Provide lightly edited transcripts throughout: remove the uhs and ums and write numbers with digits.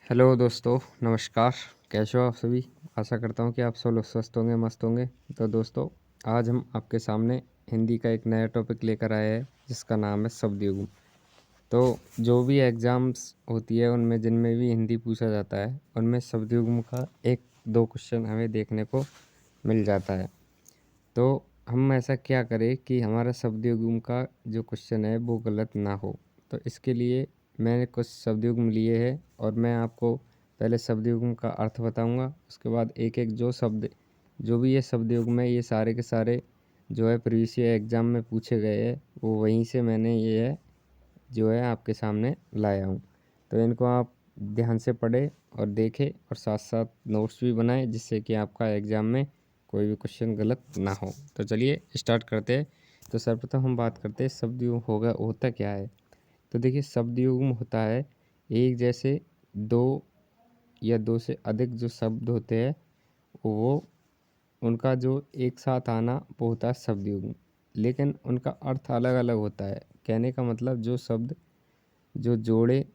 Hello दोस्तों, नमस्कार। कैसे हो आप सभी? आशा करता हूँ कि आप सब लोग स्वस्थ होंगे, मस्त होंगे। तो दोस्तों, आज हम आपके सामने हिंदी का एक नया टॉपिक लेकर आए हैं जिसका नाम है शब्द युग्म। तो जो भी एग्ज़ाम्स होती है उनमें जिनमें भी हिंदी पूछा जाता है उनमें शब्द युग्म का 1-2 क्वेश्चन हमें देखने को मिल जाता है। तो हम ऐसा क्या करें कि हमारा शब्द युग्म का जो क्वेश्चन है वो गलत ना हो। तो इसके लिए मैंने कुछ शब्द युग्म लिए हैं और मैं आपको पहले शब्द युग्म का अर्थ बताऊंगा। उसके बाद एक-एक जो भी ये शब्द युग्म है ये सारे के सारे जो है प्रीवियस ईयर एग्ज़ाम में पूछे गए हैं, वो वहीं से मैंने ये है जो है आपके सामने लाया हूँ। तो इनको आप ध्यान से पढ़ें और देखें और साथ-साथ नोट्स भी बनाएँ जिससे कि आपका एग्ज़ाम में कोई भी क्वेश्चन गलत ना हो। तो चलिए स्टार्ट करते हैं। तो सर्वप्रथम हम बात करते हैं शब्द युग्म होता क्या है? तो देखिए शब्द युग्म होता है एक जैसे 2 या 2 से अधिक जो शब्द होते हैं वो उनका जो एक साथ आना वो होता है शब्द युग्म। लेकिन उनका अर्थ अलग-अलग होता है। कहने का मतलब जो जोड़े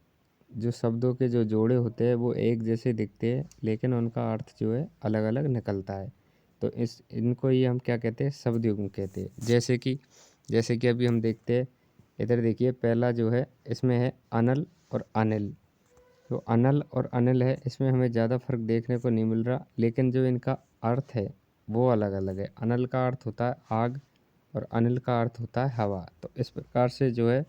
जो शब्दों के जो जोड़े होते हैं वो एक जैसे दिखते हैं लेकिन उनका अर्थ जो है अलग-अलग निकलता है। तो इनको ही हम क्या कहते हैं? शब्द युग्म कहते हैं। जैसे कि अभी हम देखते हैं, इधर देखिए पहला जो है इसमें है अनल और अनिल। जो अनल और अनिल है इसमें हमें ज़्यादा फ़र्क देखने को नहीं मिल रहा, लेकिन जो इनका अर्थ है वो अलग-अलग है। अनल का अर्थ होता है आग और अनिल का अर्थ होता है हवा। तो इस प्रकार से जो है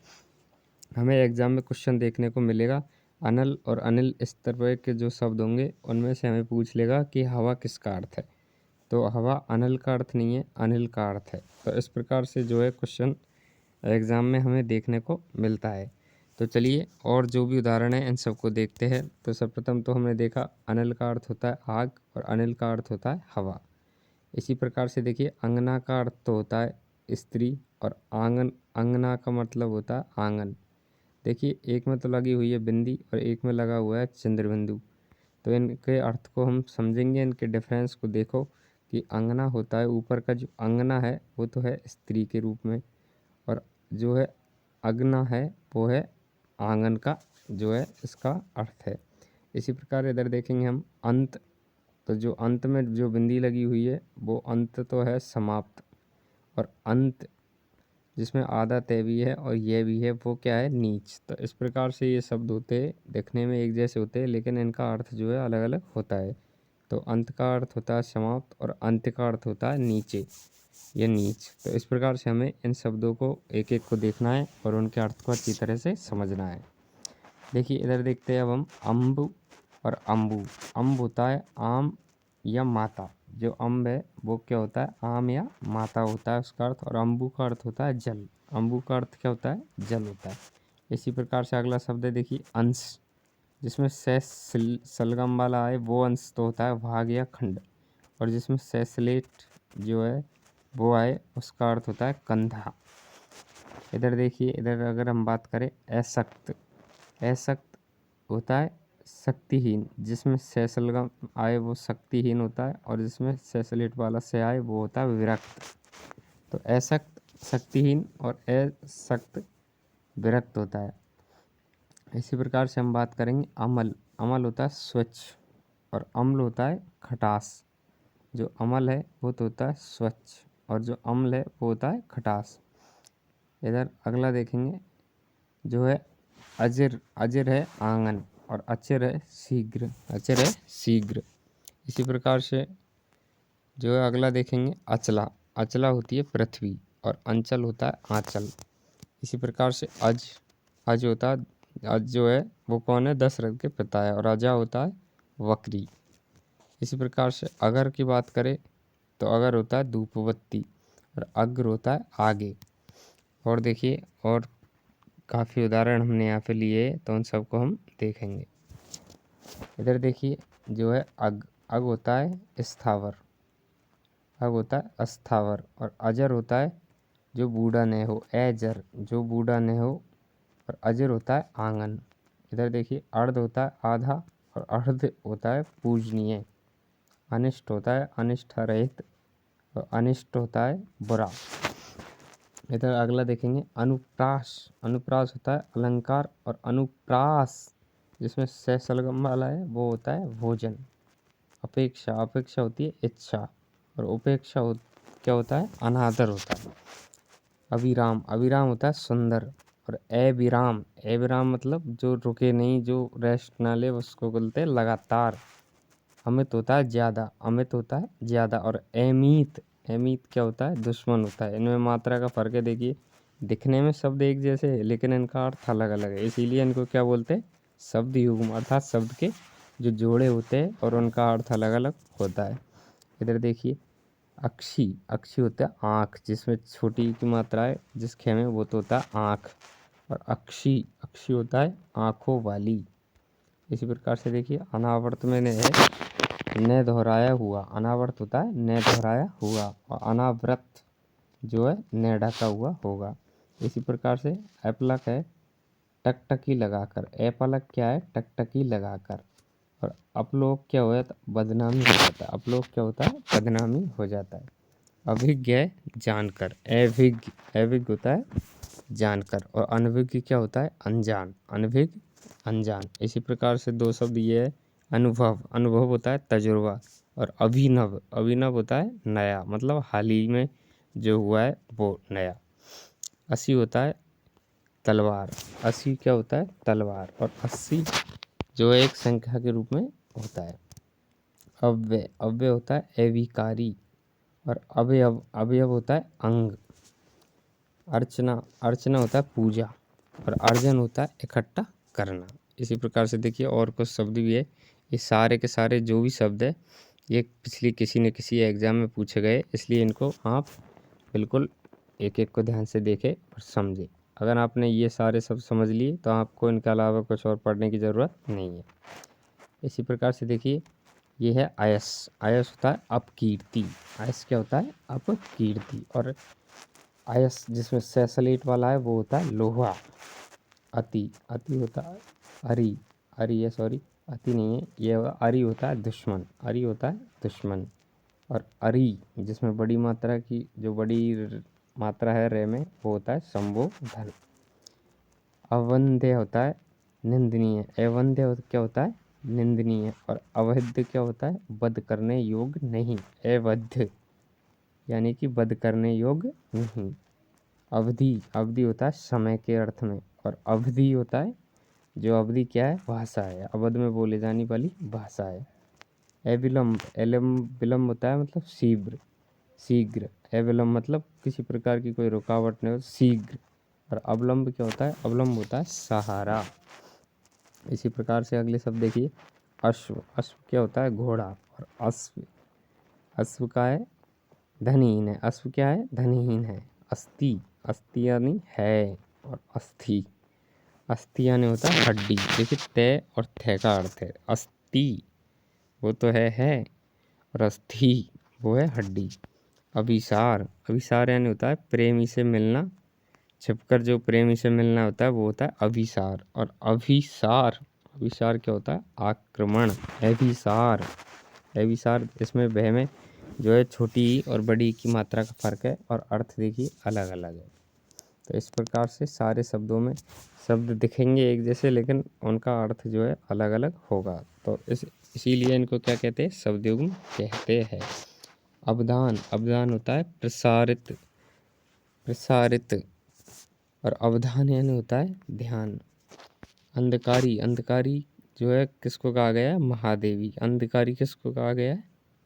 हमें एग्ज़ाम में क्वेश्चन देखने को मिलेगा। अनल और अनिल इस तरह के जो शब्द होंगे उनमें से हमें पूछ लेगा कि हवा किसका अर्थ है। तो हवा अनल का अर्थ नहीं है, अनिल का अर्थ है। तो इस प्रकार से जो है क्वेश्चन एग्ज़ाम में हमें देखने को मिलता है। तो चलिए और जो भी उदाहरण है इन सबको देखते हैं। तो सर्वप्रथम तो हमने देखा अनल का अर्थ होता है आग और अनिल का अर्थ होता है हवा। इसी प्रकार से देखिए अंगना का अर्थ तो होता है स्त्री और अंगना का मतलब होता है आंगन। देखिए एक में तो लगी हुई है बिंदी और एक में लगा हुआ है चंद्रबिंदु। तो इनके अर्थ को हम समझेंगे, इनके डिफरेंस को देखो कि अंगना होता है ऊपर का जो अंगना है वो तो है स्त्री के रूप में, और जो है अगना है वो है आंगन का जो है इसका अर्थ है। इसी प्रकार इधर देखेंगे हम अंत। तो जो अंत में जो बिंदी लगी हुई है वो अंत तो है समाप्त, और अंत जिसमें आधा तय भी है और यह भी है वो क्या है? नीच। तो इस प्रकार से ये शब्द होते हैं, दिखने में एक जैसे होते हैं लेकिन इनका अर्थ जो है अलग अलग होता है। तो अंत का अर्थ होता है समाप्त और अंत्य का अर्थ होता है नीचे या नीच। तो इस प्रकार से हमें इन शब्दों को एक एक को देखना है और उनके अर्थ को अच्छी तरह से समझना है। देखिए इधर देखते हैं अब हम अम्ब और अम्बु। अम्ब होता है आम या माता। जो अम्ब है वो क्या होता है? आम या माता होता है उसका अर्थ। और अम्बु का अर्थ होता है जल। अम्बु का अर्थ क्या होता है? जल होता है। इसी प्रकार से अगला शब्द है देखिए अंश, जिसमें सलगम वाला है वो अंश तो होता है भाग या खंड, और जिसमें सैसलेट जो है वो आए उसका अर्थ होता है कंधा। इधर देखिए, इधर अगर हम बात करें असक्त, असक्त होता है शक्तिहीन। जिसमें सैसलगम आए वो शक्तिहीन होता है, और जिसमें सैसलेट वाला से आए वो होता है विरक्त। तो असक्त शक्तिहीन और असक्त विरक्त होता है। इसी प्रकार से हम बात करेंगे अमल। अमल होता है स्वच्छ और अम्ल होता है खटास। जो अमल है वो तो होता है स्वच्छ और जो अम्ल है वो होता है खटास। इधर अगला देखेंगे जो है अजिर। अजिर है आंगन और अचिर है शीघ्र। अचिर है शीघ्र। इसी प्रकार से जो है अगला देखेंगे अचला। अचला होती है पृथ्वी और अंचल होता है आंचल। इसी प्रकार से अज। अज होता है, अज जो है वो कौन है? दशरथ के पिता है, और अजा होता है वक्री। इसी प्रकार से अगर की बात करें तो अगर होता है धूपबत्ती और अग्र होता है आगे। और देखिए और काफ़ी उदाहरण हमने यहाँ पे लिए तो उन सबको हम देखेंगे। इधर देखिए जो है अग। अग होता है स्थावर। अग होता है अस्थावर। और अजर होता है जो बूढ़ा न हो, एजर जो बूढ़ा न हो। और अजर होता है आंगन। इधर देखिए अर्ध होता है आधा और अर्ध होता है पूजनीय। अनिष्ट होता है अनिष्ट रहित और अनिष्ट होता है बुरा। इधर अगला देखेंगे अनुप्रास। अनुप्रास होता है अलंकार और अनुप्रास जिसमें से सलगम वाला है वो होता है भोजन। अपेक्षा, अपेक्षा होती है इच्छा, और उपेक्षा क्या होता है, अनादर होता है। अविराम, अविराम होता है सुंदर। और अविराम, अविराम मतलब जो रुके नहीं, जो रेस्ट ना ले, उसको बोलते हैं लगातार। अमित होता है ज़्यादा, अमित होता है ज़्यादा। और अमित, अमित क्या होता है, दुश्मन होता है। इनमें मात्रा का फ़र्क है। देखिए, दिखने में शब्द एक जैसे है लेकिन इनका अर्थ अलग अलग है, इसीलिए इनको क्या बोलते हैं, शब्द युग्म, अर्थात शब्द के जो जोड़े होते हैं और उनका अर्थ अलग अलग होता है। इधर देखिए, अक्षी, अक्षी होता है आँख, जिसमें छोटी की मात्रा है जिस खे में, वो तो होता है आँख। और अक्षी, अक्षी होता है आँखों वाली। इसी प्रकार से देखिए, अनावर्त में है न दोहराया हुआ, अनावर्त होता है न दोहराया हुआ, और अनावृत जो है न ढका हुआ होगा। इसी प्रकार से अपलक है टकटकी लगाकर, अपलक क्या है, टकटकी लगाकर। और अपलोक क्या हो जाता है, बदनामी हो जाता है। अपलोक क्या होता है, बदनामी हो जाता है। अभिज्ञ है जानकर, अभिज्ञ, अभिज्ञ होता है जानकर। और अनभिज्ञ क्या होता है, अनजान, अनभिज्ञ अनजान। इसी प्रकार से दो शब्द ये है, अनुभव, अनुभव होता है तजुर्बा। और अभिनव, अभिनव होता है नया, मतलब हाल ही में जो हुआ है वो नया। असी होता है तलवार, असी क्या होता है, तलवार। और 80 जो है एक संख्या के रूप में होता है। अव्यय, अव्यय होता है अविकारी। और अवयव, अवयव होता है अंग। अर्चना, अर्चना होता है पूजा। और अर्जन होता है इकट्ठा करना। इसी प्रकार से देखिए और कुछ शब्द भी है। ये सारे के सारे जो भी शब्द है ये पिछली किसी न किसी एग्जाम में पूछे गए, इसलिए इनको आप बिल्कुल एक एक को ध्यान से देखें और समझें। अगर आपने ये सारे शब्द समझ लिए तो आपको इनके अलावा कुछ और पढ़ने की ज़रूरत नहीं है। इसी प्रकार से देखिए, ये है आयस, आयस होता है अपकीर्ति। आयस क्या होता है, अपकीर्ति। और आयस जिसमें सैसलेट वाला है वो होता है लोहा। अति, अति होता है अरि, अरि है, सॉरी अति नहीं है, ये अरि होता है दुश्मन, अरि होता है दुश्मन। और अरि जिसमें बड़ी मात्रा की, जो बड़ी मात्रा है रे में, वो होता है संबोधन। अवंध्य होता है निंदनीय, अवंध्य क्या होता है, निंदनीय। और अवैध क्या होता है, वध करने योग्य नहीं, अवैध यानी कि वध करने योग्य नहीं। अवधि, अवधि होता है समय के अर्थ में। और अवधि होता है जो अवधि क्या है, भाषा है, अवध में बोले जाने वाली भाषा है। अविलंब, एलम विलंब होता है मतलब शीघ्र, शीघ्र। अविलंब मतलब किसी प्रकार की कोई रुकावट नहीं हो, शीघ्र। और अवलंब क्या होता है, अवलंब होता है सहारा। इसी प्रकार से अगले शब्द देखिए, अश्व, अश्व क्या होता है घोड़ा। और अश्व, अश्व का है धनीहीन है, अश्व क्या है, धनीहीन है। अस्थि, अस्थि यानी है। और अस्थि, अस्थि यानी होता है हड्डी। देखिए तय और थे का अर्थ है, अस्थि वो तो है, और अस्थि वो है हड्डी। अभिसार, अभिसार यानी होता है प्रेमी से मिलना, छिपकर जो प्रेमी से मिलना होता है वो होता है अभिसार। और अभिसार, अभिसार क्या होता है, आक्रमण। अभिसार, अभिसार इसमें वह में जो है छोटी और बड़ी की मात्रा का फर्क है, और अर्थ देखिए अलग अलग है। तो इस प्रकार से सारे शब्दों में शब्द दिखेंगे एक जैसे, लेकिन उनका अर्थ जो है अलग अलग होगा। तो इसीलिए इनको क्या कहते हैं, शब्द युग्म कहते हैं। अवधान, अवधान होता है प्रसारित, प्रसारित। और अवधान यानी होता है ध्यान। अंधकारी, अंधकारी जो है किसको कहा गया है, महादेवी। अंधकारी किसको कहा गया है,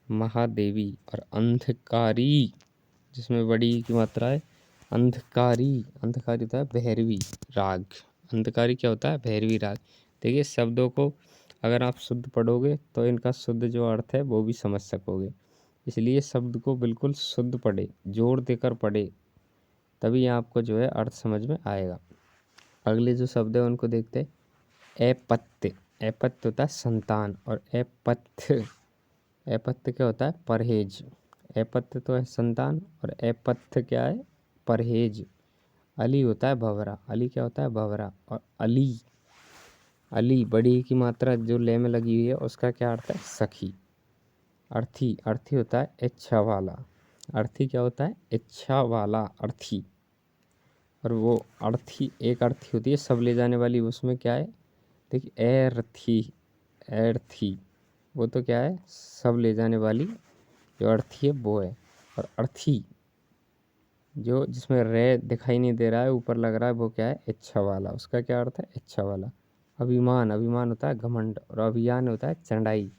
महादेवी। और अंधकारी जिसमें बड़ी की मात्रा है, अंधकारी, अंधकारी होता है भैरवी राग। अंधकारी क्या होता है, भैरवी राग। देखिए शब्दों को अगर आप शुद्ध पढ़ोगे तो इनका शुद्ध जो अर्थ है वो भी समझ सकोगे, इसलिए शब्द को बिल्कुल शुद्ध पढ़े, जोर देकर पढ़े, तभी आपको जो है अर्थ समझ में आएगा। अगले जो शब्द है उनको देखते हैं। अपत्य, अपत्य होता है संतान। और अपथ्य, अपत्य क्या होता है, परहेज। अपत्य तो है संतान, और अपथ्य क्या है, परहेज। अली होता है भंवरा, अली क्या होता है, भंवरा। और अली, अली बड़ी की मात्रा जो ले में लगी हुई है उसका क्या अर्थ है, सखी। अर्थी, अर्थी होता है इच्छा वाला, अर्थी क्या होता है, इच्छा वाला, अर्थी। और वो अर्थी, एक अर्थी होती है सब ले जाने वाली, उसमें क्या है, देखिए एर्थी, एर्थी वो तो क्या है, सब ले जाने वाली, जो अर्थी है वो है। और अर्थी जो जिसमें रे दिखाई नहीं दे रहा है, ऊपर लग रहा है, वो क्या है, इच्छा वाला। उसका क्या अर्थ है, इच्छा वाला। अभिमान, अभिमान होता है घमंड। और अभियान होता है चढ़ाई।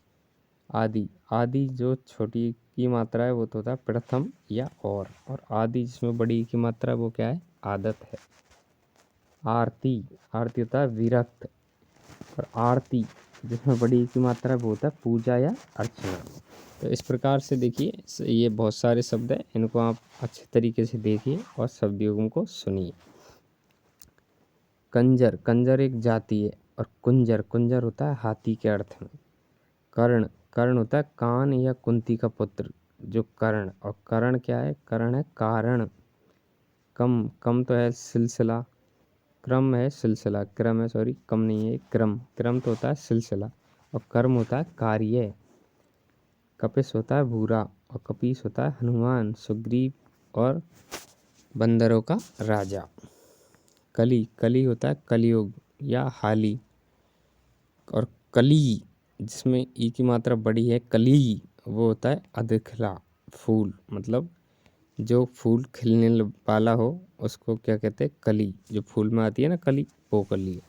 आदि, आदि जो छोटी की मात्रा है वो तो होता है प्रथम या और आदि जिसमें बड़ी की मात्रा है वो क्या है, आदत है। आरती, आरती होता है विरक्त। और आरती जिसमें बड़ी की मात्रा है वो होता है पूजा या अर्चना। तो इस प्रकार से देखिए ये बहुत सारे शब्द हैं, इनको आप अच्छे तरीके से देखिए और शब्द युग्म को सुनिए। कंजर, कंजर एक जाति है। और कुंजर, कुंजर होता है हाथी के अर्थ में। कर्ण, कर्ण होता है कान या कुंती का पुत्र जो कर्ण। और कर्ण क्या है, कर्ण है कारण। कम, कम तो है सिलसिला। क्रम है सिलसिला, क्रम है, सॉरी कम नहीं है, क्रम, क्रम तो होता है सिलसिला। और कर्म होता है कार्य। कपिस होता है भूरा। और कपीस होता है हनुमान, सुग्रीव और बंदरों का राजा। कली, कली होता है कलयुग या हाली। और कली जिसमें ई की मात्रा बड़ी है, कली वो होता है अधिकला फूल, मतलब जो फूल खिलने वाला हो उसको क्या कहते हैं, कली। जो फूल में आती है ना कली, वो कली है।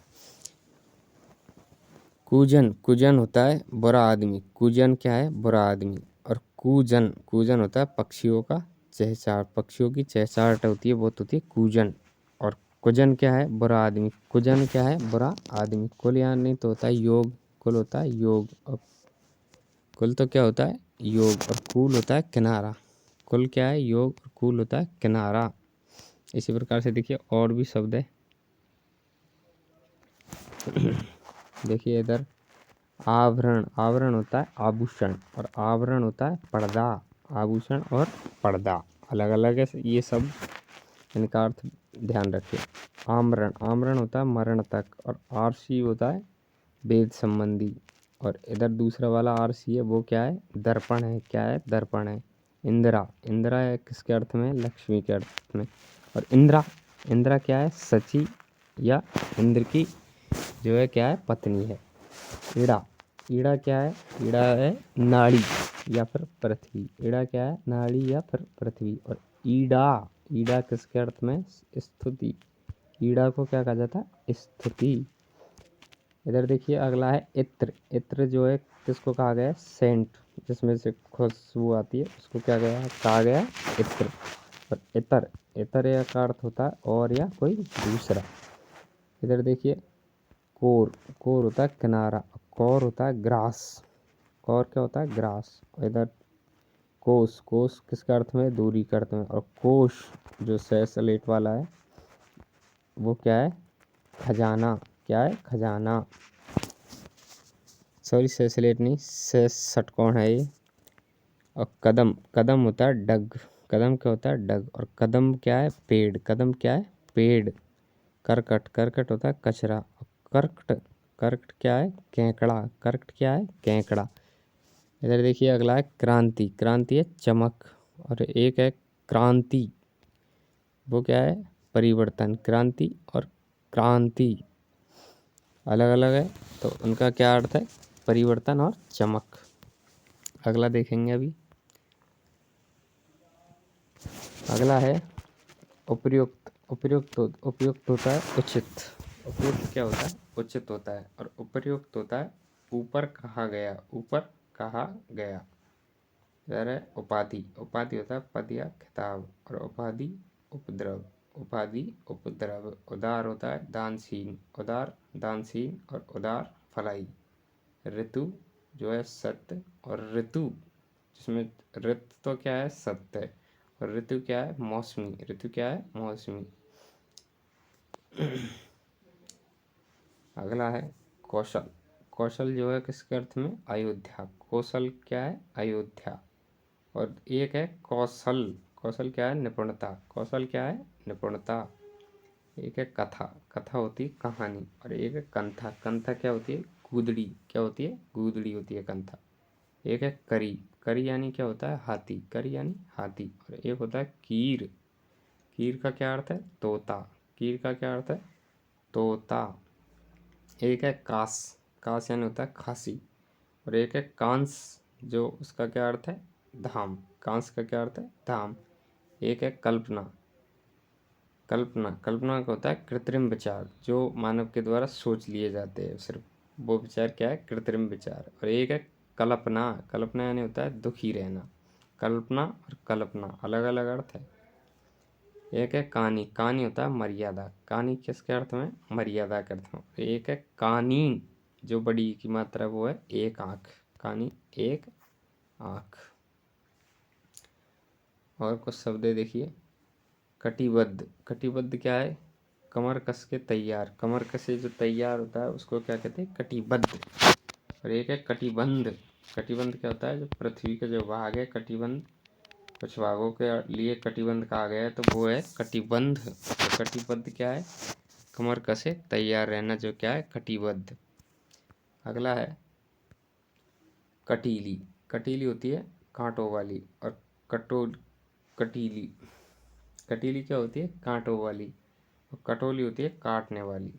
कूजन, कूजन होता है बुरा आदमी। कूजन क्या है, बुरा आदमी। और कूजन, कूजन होता है पक्षियों का चहचहाट, पक्षियों की चहचहाट होती है वो तो होती है कूजन। और कुजन क्या है, बुरा आदमी। कुजन क्या है, बुरा आदमी। कुल यानी तो होता है योग, कुल होता है योग। और कुल तो क्या होता है, योग। और कूल होता है किनारा। कुल क्या है, योग। और कूल होता है किनारा। इसी प्रकार से देखिए और भी शब्द है। देखिए इधर आवरण, आवरण होता है आभूषण। और आवरण होता है पर्दा। आभूषण और पर्दा अलग अलग है ये सब, इनका अर्थ ध्यान रखिए। आमरण, आमरण होता है मरण तक। और आरसी होता है वेद संबंधी। और इधर दूसरा वाला आरसी है वो क्या है, दर्पण है। क्या है, दर्पण है। इंदिरा, इंदिरा है किसके अर्थ में, लक्ष्मी के अर्थ में। और इंद्रा, इंद्रा क्या है, सची या इंद्र की जो है क्या है, पत्नी है। ईड़ा, ईड़ा क्या है, ईड़ा है नाड़ी या फिर पृथ्वी। ईड़ा क्या है, नाड़ी या फिर पृथ्वी। और ईड़ा, ईड़ा किसके अर्थ में, स्तुति। ईड़ा को क्या कहा जाता है, स्तुति। इधर देखिए अगला है इत्र। इत्र जो है किसको कहा गया है, सेंट, जिसमें से खुशबू आती है उसको क्या गया कहा गया, इत्र। और इतर, इतर का अर्थ होता है और या कोई दूसरा। इधर देखिए कोर, कोर होता है किनारा। कौर होता है ग्रास। कौर क्या होता है, ग्रास। और इधर कोस, कोस किसका अर्थ में, दूरी के अर्थ में। और कोश जो सैसलेट वाला है वो क्या है, खजाना। क्या है, खजाना। सॉरी सैसलेट नहीं, षटकोण है ये। और कदम, कदम होता है डग। कदम क्या होता है, डग। और कदम क्या है, पेड़। कदम क्या है, पेड़। करकट, करकट होता है कचरा। और कर्कट, कर्कट क्या है, केकड़ा। कर्कट क्या है, केकड़ा। इधर देखिए अगला है क्रांति। क्रांति है चमक। और एक है क्रांति, वो क्या है, परिवर्तन। क्रांति और क्रांति अलग अलग है, तो उनका क्या अर्थ है, परिवर्तन और चमक। अगला देखेंगे अभी। अगला है उपयुक्त। उपयुक्त, उपयुक्त होता है उचित। उपयुक्त क्या होता है, उचित होता है। और उपयुक्त होता है ऊपर कहा गया, ऊपर कहा गया। इधर है उपाधि। उपाधि होता है पद या खिताब। और उपाधि उपद्रव, उपाधि उपद्रव। उदार होता है दानशील, उदार दानशील। और उदार फलाई। ऋतु जो है सत्य। और ऋतु जिसमें ऋतु तो क्या है, सत्य है। और ऋतु क्या है, मौसमी। ऋतु क्या है, मौसमी। अगला है कौशल। कौशल जो है किसके अर्थ में, अयोध्या। कौशल क्या है, अयोध्या। और एक है कौशल। कौशल क्या है, निपुणता। कौशल क्या है, निपुणता। एक है कथा। कथा होती है कहानी। और एक है कंथा। कंथा क्या होती है, गूदड़ी। क्या होती है, गूदड़ी होती है कंथा। एक है करी। करी यानी क्या होता है, हाथी। करी यानी हाथी। और एक होता है कीर। कीर का क्या अर्थ है, तोता। कीर का क्या अर्थ है, तोता। एक है कास, कास यानी होता है खासी, और एक है कांस, जो उसका क्या अर्थ है, धाम। कांस का क्या अर्थ है, धाम। एक है कल्पना, कल्पना, कल्पना का होता है कृत्रिम विचार, जो मानव के द्वारा सोच लिए जाते हैं सिर्फ, वो विचार क्या है, कृत्रिम विचार। और एक है कल्पना, कल्पना यानी होता है दुखी रहना। कल्पना और कल्पना अलग अलग अर्थ है। एक है कानी, कानी होता है मर्यादा, कानी किसके अर्थ में, मर्यादा के अर्थ में। एक है कानी, जो बड़ी की मात्रा वो है एक आँख, कानी एक आँख। और कुछ शब्द देखिए, कटिबद्ध, कटिबद्ध क्या है, कमर कस के तैयार, कमर कसे जो तैयार होता है उसको क्या कहते हैं, कटिबद्ध। और एक है कटिबंध, कटिबंध क्या होता है, जो पृथ्वी का जो भाग है कटिबंध, कुछ भागों के लिए कटिबंध कहा गया है तो वो है कटिबंध। तो कटिबद्ध क्या है, कमर कसे तैयार रहना, जो क्या है, कटिबद्ध। अगला है कटीली, कटीली होती है कांटों वाली, और कटीली, कटीली क्या होती है, कांटों वाली, और कटोली होती है काटने वाली।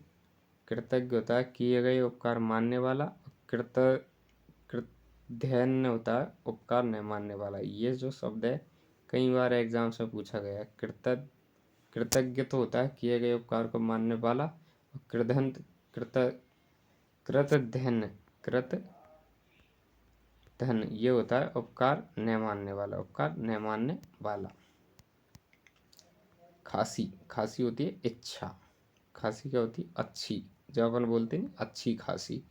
कृतज्ञ होता है किए गए उपकार मानने वाला, कृत कृतध्यान होता है उपकार न मानने वाला। ये जो शब्द है कई बार एग्जाम में पूछा गया है। कृतज्ञ तो होता है किए गए उपकार को मानने वाला, और कृत कृतधन, कृत धन ये होता है उपकार न मानने वाला, उपकार न मानने वाला। खासी, खासी होती है इच्छा, खासी क्या होती है, अच्छी, जब अपन बोलते हैं अच्छी खासी,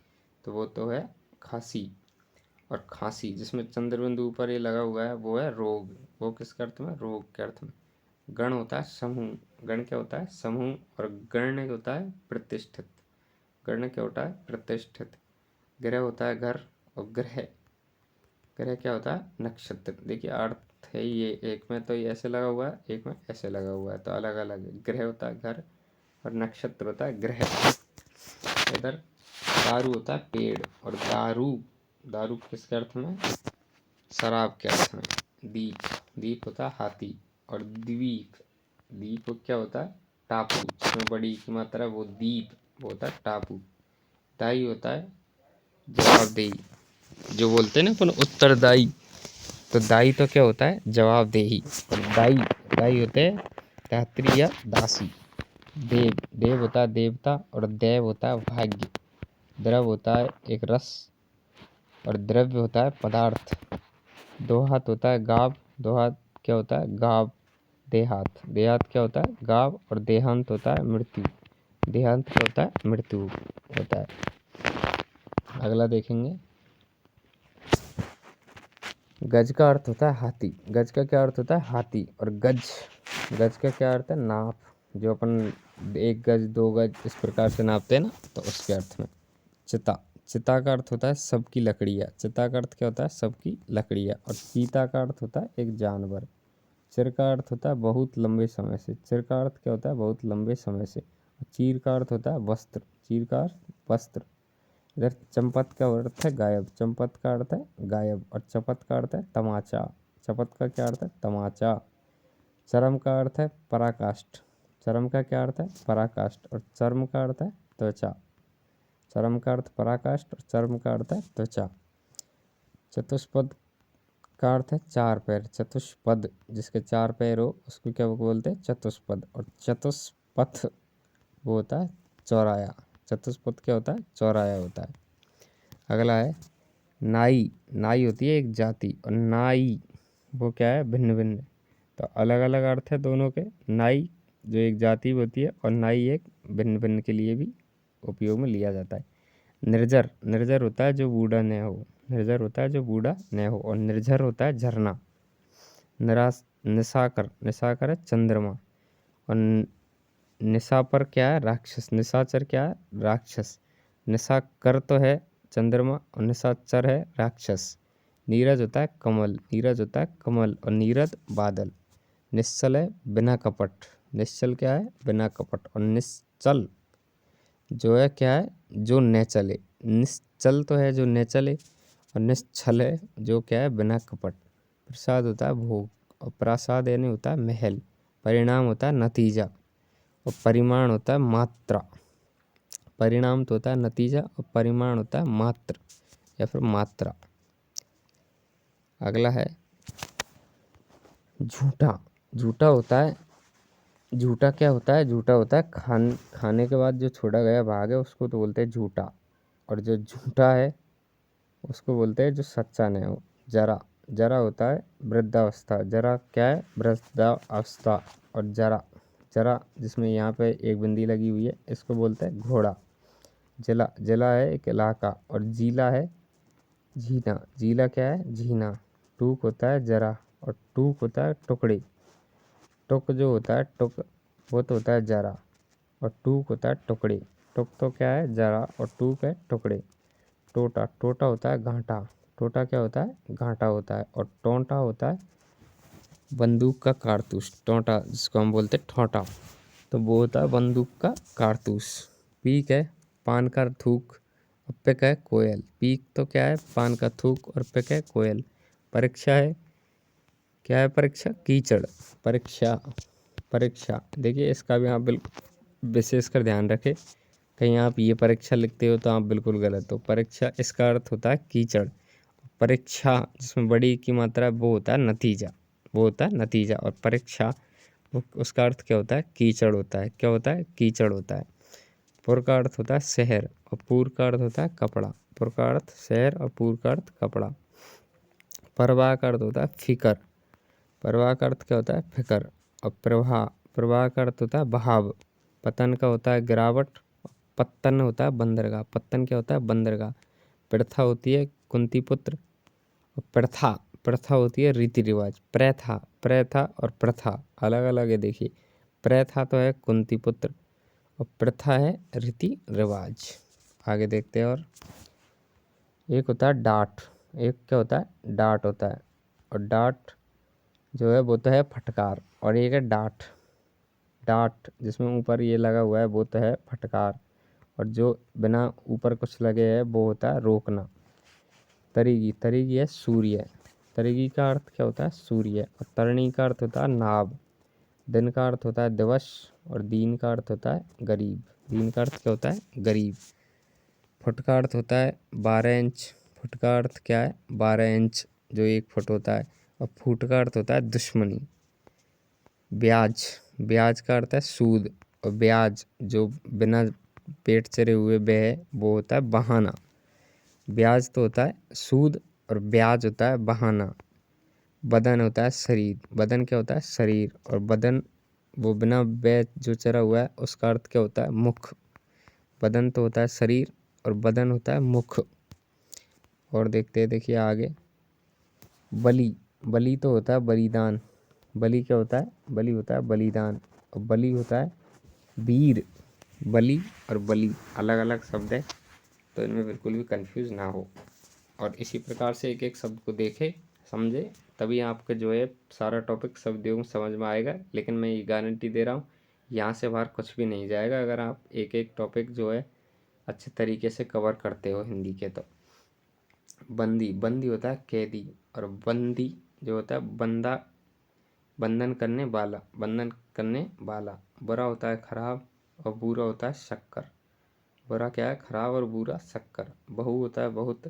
तो वो तो है खासी। और खांसी जिसमें चंद्रबिंदु ऊपर ये लगा हुआ है वो है रोग, वो किसके अर्थ में, रोग के अर्थ में। गण होता है समूह, गण क्या होता है, समूह। और गण्य होता है प्रतिष्ठित, गण्य क्या होता है, प्रतिष्ठित। ग्रह होता है घर, और ग्रह, ग्रह क्या होता है, नक्षत्र। देखिए अर्थ है ये, एक में तो ये ऐसे लगा हुआ है, एक में ऐसे लगा हुआ है, तो अलग अलग है। ग्रह होता है घर, और नक्षत्र होता है ग्रह। इधर दारू होता है पेड़, और दारू, दारू किसके अर्थ में, शराब के अर्थ में। दीप, दीप होता है हाथी, और द्वीप, द्वीप क्या होता है, टापू, जिसमें बड़ी की मात्रा है वो द्वीप, वो होता है टापू। दाई होता है जवाबदेही, जो बोलते हैं ना अपन उत्तरदायी, तो दाई तो क्या होता है, जवाबदेही। और दाई, दाई होते हैं दात्री या दासी। देव, देव होता है देवता, और देव होता है भाग्य। द्रव होता है एक रस, और द्रव्य होता है पदार्थ। दो हाथ होता है गाव, दो हाथ क्या होता है, गाव। देहात, देहात क्या होता है, गाव। और देहांत होता है मृत्यु, देहांत क्या होता है, मृत्यु होता है। अगला देखेंगे, गज का अर्थ होता है हाथी, गज का क्या अर्थ होता है, हाथी। और गज, गज का क्या अर्थ है, नाप, जो अपन 1 गज 2 गज इस प्रकार से नापते हैं ना, तो उसके अर्थ में। चिता, चिता का अर्थ होता है सबकी लकड़ियाँ, चिता का अर्थ क्या होता है, सबकी लकड़ियाँ। और चीता का अर्थ होता है एक जानवर। चिर का अर्थ होता है बहुत लंबे समय से, चिर का अर्थ क्या होता है, बहुत लंबे समय से। चीर का अर्थ होता है वस्त्र, चीर का अर्थ वस्त्र। इधर चंपत का अर्थ है गायब, चंपत का अर्थ है गायब। और चपत का अर्थ है तमाचा, चपत का क्या अर्थ है, तमाचा। चरम का अर्थ है पराकाष्ठ, चरम का क्या अर्थ है, पराकाष्ठ। और चर्म का अर्थ है त्वचा, चरम का अर्थ पराकाष्ठ, और चर्म का अर्थ है त्वचा। चतुष्पद का अर्थ है 4 पैर, चतुष्पद जिसके 4 पैर हो उसको क्या बोलते हैं, चतुष्पद। और चतुष्पथ वो होता है चौराया, चतुष्पद क्या होता है, चौराया होता है। अगला है नाई, नाई होती है एक जाति, और नाई वो क्या है, भिन्न भिन्न। तो अलग अलग अर्थ है दोनों के। नाई जो एक जाति होती है, और नाई एक भिन्न भिन्न के लिए भी उपयोग में लिया जाता है। निर्जर, निर्जर होता है जो बूढ़ा न हो, निर्जर होता है जो बूढ़ा न हो। और निर्झर होता है झरना। निराश, निशाकर, निशाकर है चंद्रमा। और निशापर क्या है, राक्षस। निशाचर क्या है, राक्षस। निशाकर तो है चंद्रमा, और निशाचर है राक्षस। नीरज होता है कमल, नीरज होता है कमल। और नीरद बादल। निश्चल है बिना कपट, निश्चल क्या है, बिना कपट। और निश्चल जो है क्या है, जो न चले। निश्चल तो है जो न चले, और निश्चल है जो क्या है, बिना कपट। प्रसाद होता है भोग, और प्रासाद यानी होता है महल। परिणाम होता है नतीजा, और परिमाण होता है मात्रा। परिणाम तो होता है नतीजा और परिमाण होता है मात्र या फिर मात्रा। अगला है झूठा। झूठा होता है, झूठा क्या होता है? झूठा होता है खाने के बाद जो छोड़ा गया भाग है उसको तो बोलते हैं झूठा। और जो झूठा है उसको बोलते हैं जो सच्चा नहीं हो। जरा, जरा होता है वृद्धावस्था। जरा क्या है? वृद्धावस्था। और जरा, जरा जिसमें यहाँ पे एक बिंदी लगी हुई है इसको बोलते हैं घोड़ा। जिला, जिला है एक इलाका। और जीला है झीना। जीला क्या है? झीना। टूक होता है जरा और टूक होता है टुकड़े। टुक जो होता है टुक वो तो होता है जरा और टूक होता है टुकड़े। टुक तो क्या है? जरा और टूक है टुकड़े। टोटा, टोटा होता है घाटा। टोटा क्या होता है? घाटा होता है। और टोंटा होता है बंदूक का कारतूस। टोंटा जिसको हम बोलते हैं ठोंटा, तो वो होता है बंदूक का कारतूस। पीक है पान का थूक और पिक है कोयल। पीक तो क्या है? पान का थूक और पिक है कोयल। परीक्षा है क्या है? परीक्षा कीचड़। परीक्षा, परीक्षा देखिए इसका भी आप बिल्कुल विशेषकर ध्यान रखें, कहीं आप ये परीक्षा लिखते हो तो आप बिल्कुल गलत हो। परीक्षा इसका अर्थ होता है कीचड़। परीक्षा जिसमें बड़ी की मात्रा है वो होता है नतीजा, वो होता है नतीजा। और परीक्षा उसका अर्थ क्या होता है? कीचड़ होता है। क्या होता है? कीचड़ होता है। पुर का अर्थ होता है शहर और पूर का अर्थ होता है कपड़ा। पुर का अर्थ शहर और पूर का अर्थ कपड़ा। प्रवाह का अर्थ होता है फिकर। प्रवाह का अर्थ क्या होता है? फिकर। और प्रवाह, प्रवाह का अर्थ होता है बहाव। पतन का होता है गिरावट। पत्तन होता है बंदरगाह। पत्तन क्या होता है? बंदरगाह। प्रथा होती है कुंती पुत्र। और प्रथा, प्रथा होती है रीति रिवाज। प्रथा, प्रथा और प्रथा अलग अलग है देखिए। प्रथा तो है कुंती पुत्र और प्रथा है रीति रिवाज। आगे देखते हैं। और एक होता है डांट। एक क्या होता है? डांट होता है। और डांट जो है वो तो है फटकार। और एक है डांट। डांट जिसमें ऊपर ये लगा हुआ है वो तो है फटकार। और जो बिना ऊपर कुछ लगे है वो होता है रोकना। तरीगी, तरीगी है सूर्य। तरीगी का अर्थ क्या होता है? सूर्य। और तरणी का अर्थ होता है नाव। दिन का अर्थ होता है दिवस। और दीन का अर्थ होता है गरीब। दीन का अर्थ क्या होता है? गरीब। फुट का अर्थ होता है 12 इंच। फुट का अर्थ क्या है? 12 इंच जो 1 फुट होता है। और फूट का अर्थ होता है दुश्मनी। ब्याज, ब्याज का अर्थ है सूद। और ब्याज जो बिना पेट चरे हुए बहे वो होता है बहाना। ब्याज तो होता है सूद और ब्याज होता है बहाना। बदन होता है शरीर। बदन क्या होता है? शरीर। और बदन वो बिना बे जो चरा हुआ है उसका अर्थ क्या होता है? मुख। बदन तो होता है शरीर और बदन होता है मुख। और देखते हैं देखिए आगे। बलि, बलि तो होता है बलिदान। बलि क्या होता है? बलि होता है बलिदान। और बलि होता है वीर। बलि और बलि अलग अलग शब्द है तो इनमें बिल्कुल भी कंफ्यूज ना हो। और इसी प्रकार से एक एक शब्द को देखे समझे तभी आपके जो है सारा टॉपिक शब्द योग समझ में आएगा। लेकिन मैं ये गारंटी दे रहा हूँ यहाँ से बाहर कुछ भी नहीं जाएगा अगर आप एक एक टॉपिक जो है अच्छे तरीके से कवर करते हो हिंदी के। तो बंदी, बंदी होता है कैदी। और बंदी जो होता है बंदा, बंधन करने वाला, बंधन करने वाला। बुरा होता है खराब और बुरा होता है शक्कर। बुरा क्या है? खराब और बुरा शक्कर। बहू होता है बहुत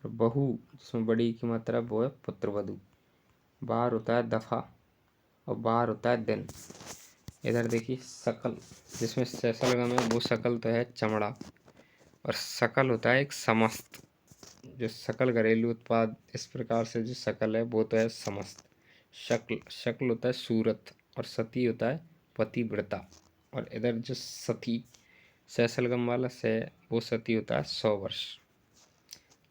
और बहू जिसमें बड़ी की मात्रा वो है पुत्रवधू। बार होता है दफा और बार होता है दिन। इधर देखिए शकल, जिसमें सैसलगम है वो शकल तो है चमड़ा। और शकल होता है एक समस्त। जो सकल घरेलू उत्पाद इस प्रकार से जो शकल है वो तो है समस्त। शक्ल, शक्ल होता है सूरत। और सती होता है पतिव्रता। और इधर जो सती सैसलगम वाला से वो सती होता है 100 वर्ष।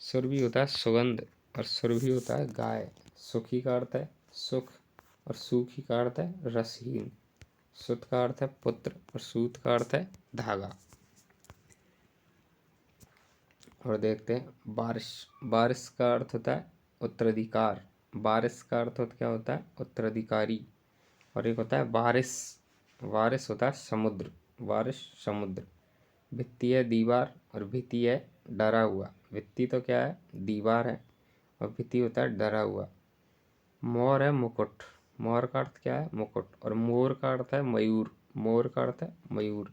सुरभि होता है सुगंध और सुरभि होता है गाय। सुखी का अर्थ है सुख और सूखी का अर्थ है रसहीन। सुत का अर्थ है पुत्र और सूत का अर्थ है धागा। और देखते हैं बारिश। बारिश का अर्थ होता है उत्तराधिकार। बारिश का अर्थ होता क्या होता है? उत्तराधिकारी। और एक होता है बारिश। बारिश होता है समुद्र। बारिश समुद्र। भित्ति है दीवार और भित्ति है डरा हुआ। भित्ति तो क्या है? दीवार है और भित्ति होता है डरा हुआ। मोर है मुकुट। मोर का अर्थ क्या है? मुकुट। और मोर का अर्थ है मयूर। मोर का अर्थ है मयूर।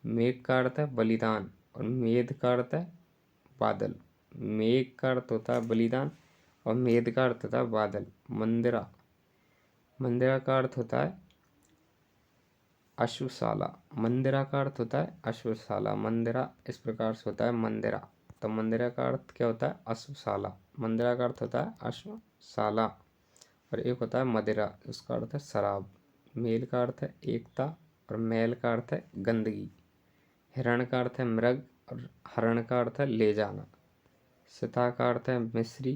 मेघ का अर्थ है बलिदान और मेध का अर्थ है बादल। मेघ का अर्थ होता है बलिदान और मेध का अर्थ होता है बादल। मंदिरा, मंदिरा का अर्थ होता है अश्वशाला। मंदिरा का अर्थ होता है अश्वशाला। मंदिरा इस प्रकार से होता है मंदिरा। तो मंदिरा का अर्थ क्या होता है? अश्वशाला। मंदिरा का अर्थ होता है अश्वशाला। और एक होता है मदिरा, उसका अर्थ है शराब। मेल का अर्थ है एकता और मैल का अर्थ है गंदगी। हिरण का अर्थ है मृग और हरण का अर्थ है ले जाना। सीता का अर्थ है मिस्री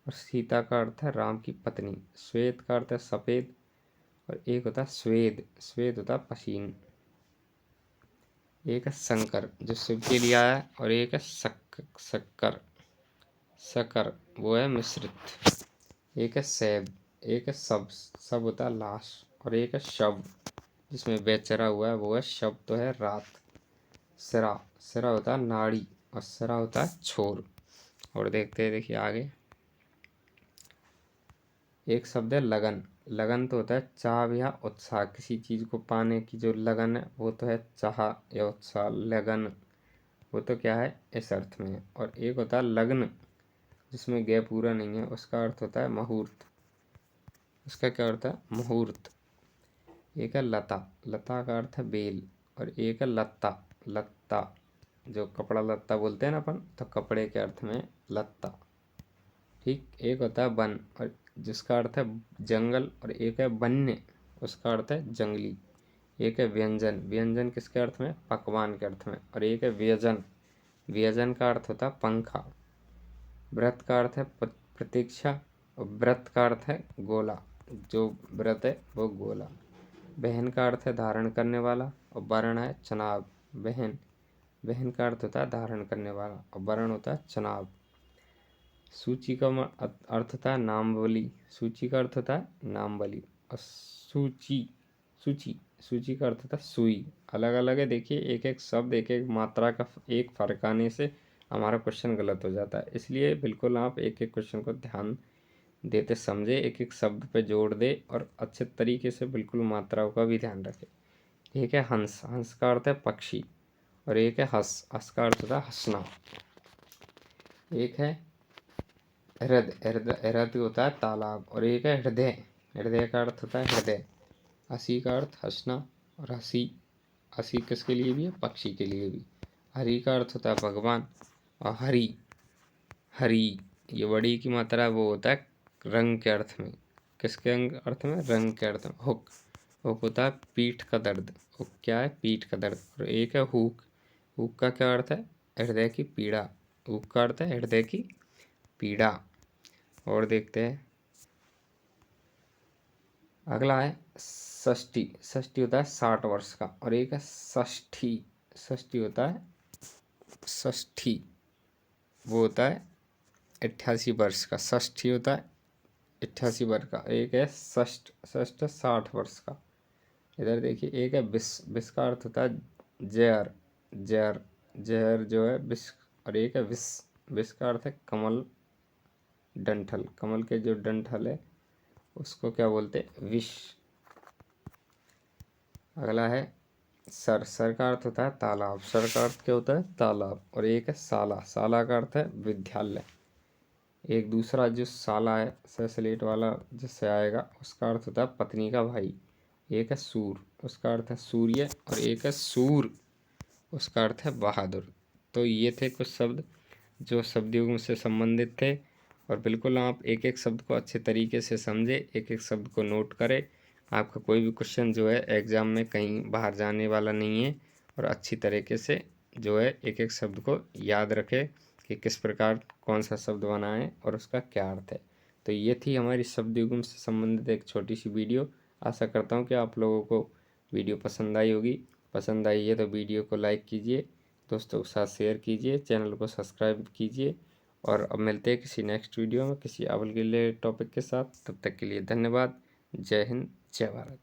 और सीता का अर्थ है राम की पत्नी। श्वेत का अर्थ है सफेद और एक होता है स्वेद, स्वेद होता है पसीन। एक है शंकर जो शिव के लिए आया है और एक है शक्कर, शक्कर वो है मिश्रित। एक है सैब, एक है सब, सब होता है लाश और एक है शव जिसमें बेचरा हुआ है वो है शव, तो है रात। सिरा, सिरा होता है नाड़ी और सिरा होता है छोर। और देखते हैं, देखिए आगे एक शब्द है लगन। लगन तो होता है चाह या उत्साह, किसी चीज को पाने की जो लगन है वो तो है चाह या उत्साह। लगन वो तो क्या है इस अर्थ में है। और एक होता है लग्न जिसमें गे पूरा नहीं है, उसका अर्थ होता है मुहूर्त। उसका क्या अर्थ है? मुहूर्त। एक है लता, लता का अर्थ है बेल और एक है लत्ता, लत्ता जो कपड़ा लत्ता बोलते हैं ना अपन, तो कपड़े के अर्थ में लत्ता। ठीक। एक होता है वन और जिसका अर्थ है जंगल और एक है वन्य, उसका अर्थ है जंगली। एक है व्यंजन, व्यंजन किसके अर्थ में? पकवान के अर्थ में। और एक है व्यजन, व्यजन का अर्थ होता है पंखा। व्रत का अर्थ है प्रतीक्षा और व्रत का अर्थ है गोला, जो व्रत है वो गोला। बहन का अर्थ है धारण करने वाला और वर्ण है चनाब। बहन, बहन का अर्थ होता है धारण करने वाला और वर्ण होता है चनाब। सूची का अर्थ होता है नामवली, सूची का अर्थ होता है नामवली। और सूची, सूची, सूची का अर्थ होता है सुई। अलग अलग है, देखिए एक एक शब्द एक एक मात्रा का एक फर्क आने से हमारा क्वेश्चन गलत हो जाता है। इसलिए बिल्कुल आप एक एक क्वेश्चन को ध्यान देते समझे, एक एक शब्द पे जोड़ दे और अच्छे तरीके से बिल्कुल मात्राओं का भी ध्यान रखे। एक है हंस, हंस का अर्थ है पक्षी और एक है हंस, हंस का अर्थ होता है हंसना। एक है हृदय होता है तालाब और एक है हृदय, हृदय का अर्थ होता है हृदय। हंसी का अर्थ हंसना और हंसी, हंसी किसके लिए भी है? पक्षी के लिए भी। हरि का अर्थ होता है भगवान और हरि, हरि ये बड़ी की मात्रा वो होता है रंग के अर्थ में। किसके अर्थ में? रंग के अर्थ में। हुक, हुक होता है पीठ का दर्द। हुक क्या है? पीठ का दर्द। और एक है हुक, हुक का क्या अर्थ है? हृदय की पीड़ा। हुक का अर्थ है हृदय की पीड़ा। और देखते हैं अगला है षष्ठी, षष्ठी होता है 60 वर्ष का और एक है षष्ठी, षष्ठी होता है षष्ठी वो होता है 88 वर्ष का। षष्ठी होता है 88 वर्ष का। एक है षष्ठ, षष्ठ 60 वर्ष का। इधर देखिए एक है विष, विष का अर्थ होता है जहर, जहर, जहर जो है विष। और एक है विष, विष का अर्थ है कमल, डंठल, कमल के जो डंठल है उसको क्या बोलते हैं? विष। अगला है सर, सर का अर्थ होता है तालाब, सर का अर्थ क्या होता है? तालाब। और एक है साला, साला का अर्थ है विद्यालय। एक दूसरा जो साला है सलेट वाला जिससे आएगा उसका अर्थ होता है पत्नी का भाई। एक है सूर, उसका अर्थ है सूर्य और एक है सूर, उसका अर्थ है बहादुर। तो ये थे कुछ शब्द जो शब्द युग्म से संबंधित थे। और बिल्कुल आप एक एक शब्द को अच्छे तरीके से समझे, एक एक शब्द को नोट करें। आपका कोई भी क्वेश्चन जो है एग्ज़ाम में कहीं बाहर जाने वाला नहीं है। और अच्छी तरीके से जो है एक एक शब्द को याद रखें कि किस प्रकार कौन सा शब्द बना है और उसका क्या अर्थ है। तो ये थी हमारी शब्द युग्म से संबंधित एक छोटी सी वीडियो। आशा करता हूँ कि आप लोगों को वीडियो पसंद आई होगी। पसंद आई है तो वीडियो को लाइक कीजिए, दोस्तों के साथ शेयर कीजिए, चैनल को सब्सक्राइब कीजिए। और अब मिलते हैं किसी नेक्स्ट वीडियो में किसी अगले टॉपिक के साथ। तब तक के लिए धन्यवाद। जय हिंद, जय भारत।